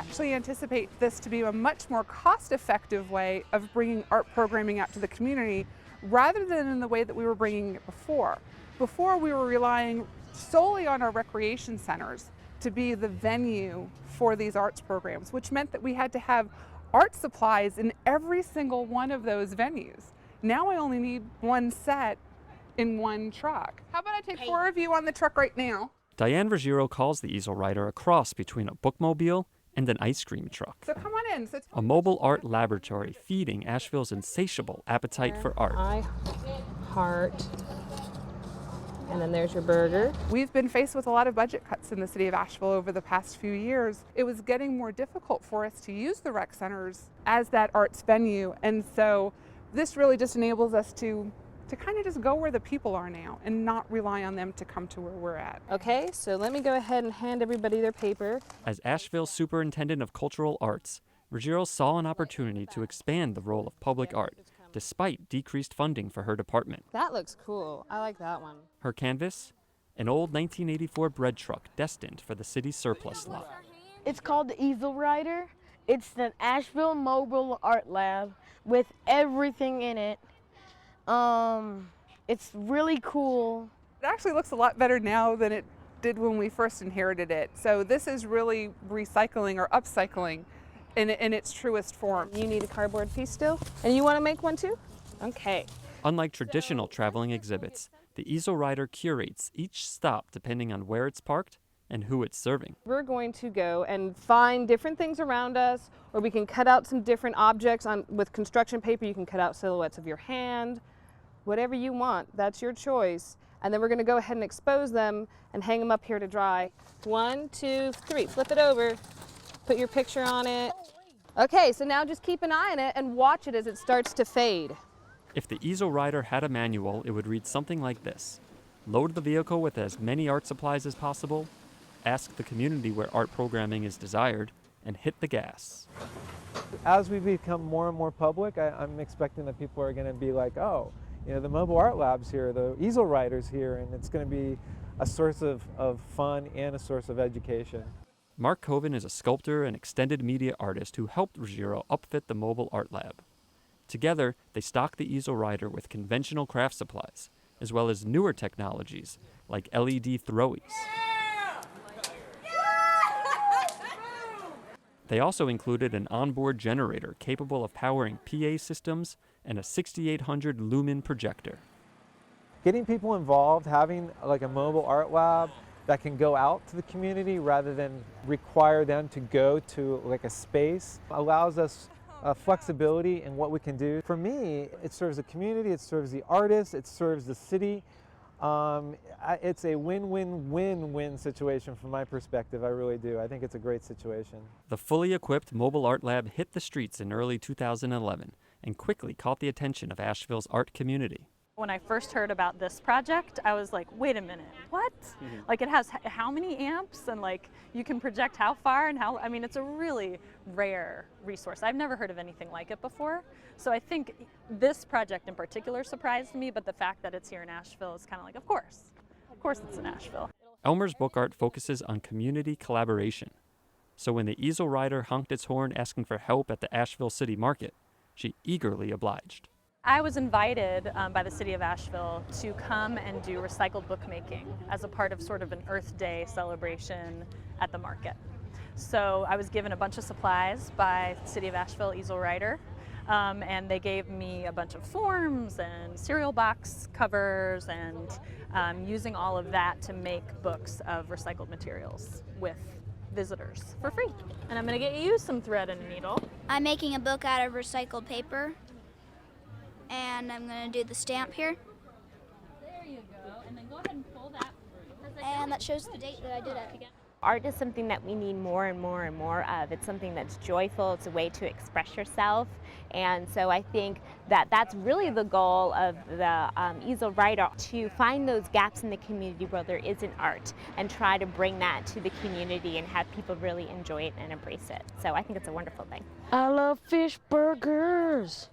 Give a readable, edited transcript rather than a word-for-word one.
actually anticipate this to be a much more cost-effective way of bringing art programming out to the community rather than in the way that we were bringing it before. Before, we were relying solely on our recreation centers to be the venue for these arts programs, which meant that we had to have art supplies in every single one of those venues. Now I only need one set in one truck. How about I take 4 of you on the truck right now? Diane Ruggiero calls the Easel Rider a cross between a bookmobile and an ice cream truck. So come on in. A mobile art laboratory feeding Asheville's insatiable appetite for art. Heart. And then there's your burger. We've been faced with a lot of budget cuts in the city of Asheville over the past few years. It was getting more difficult for us to use the rec centers as that arts venue. And so this really just enables us to kind of just go where the people are now and not rely on them to come to where we're at. Okay, so let me go ahead and hand everybody their paper. As Asheville's Superintendent of Cultural Arts, Ruggiero saw an opportunity to expand the role of public art, despite decreased funding for her department. That looks cool. I like that one. Her canvas? An old 1984 bread truck destined for the city's surplus lot. It's called the Easel Rider. It's an Asheville mobile art lab with everything in it. It's really cool. It actually looks a lot better now than it did when we first inherited it. So this is really recycling or upcycling in its truest form. You need a cardboard piece still? And you want to make one too? Okay. Unlike traditional traveling exhibits, the Easel Rider curates each stop depending on where it's parked and who it's serving. We're going to go and find different things around us, or we can cut out some different objects with construction paper. You can cut out silhouettes of your hand, whatever you want, that's your choice. And then we're gonna go ahead and expose them and hang them up here to dry. 1, 2, 3, flip it over, put your picture on it. Okay, so now just keep an eye on it and watch it as it starts to fade. If the Easel Rider had a manual, it would read something like this. Load the vehicle with as many art supplies as possible, ask the community where art programming is desired, and hit the gas. As we become more and more public, I'm expecting that people are going to be like, oh, you know, the mobile art lab's here, the Easel Rider's here, and it's going to be a source of fun and a source of education. Mark Coven is a sculptor and extended media artist who helped Ruggiero upfit the mobile art lab. Together, they stock the Easel Rider with conventional craft supplies, as well as newer technologies like LED throwies. They also included an onboard generator capable of powering PA systems and a 6,800 lumen projector. Getting people involved, having like a mobile art lab that can go out to the community rather than require them to go to like a space allows us flexibility in what we can do. For me, it serves the community, it serves the artists, it serves the city. It's a win-win-win-win situation from my perspective. I really do. I think it's a great situation. The fully equipped mobile art lab hit the streets in early 2011 and quickly caught the attention of Asheville's art community. When I first heard about this project, I was like, wait a minute, what? Like, it has how many amps, and like you can project how far, and how, I mean, it's a really rare resource. I've never heard of anything like it before. So I think this project in particular surprised me, but the fact that it's here in Asheville is kind of like, of course it's in Asheville. Elmer's book art focuses on community collaboration. So when the Easel Rider honked its horn asking for help at the Asheville City Market, she eagerly obliged. I was invited by the city of Asheville to come and do recycled bookmaking as a part of sort of an Earth Day celebration at the market. So I was given a bunch of supplies by the city of Asheville Easel Rider, and they gave me a bunch of forms and cereal box covers, and using all of that to make books of recycled materials with visitors for free. And I'm going to get you some thread and a needle. I'm making a book out of recycled paper. And I'm going to do the stamp here. There you go. And then go ahead and pull that through. And that shows the date that I did it. Art is something that we need more and more and more of. It's something that's joyful. It's a way to express yourself. And so I think that that's really the goal of the Easel Rider, to find those gaps in the community where there isn't art and try to bring that to the community and have people really enjoy it and embrace it. So I think it's a wonderful thing. I love fish burgers.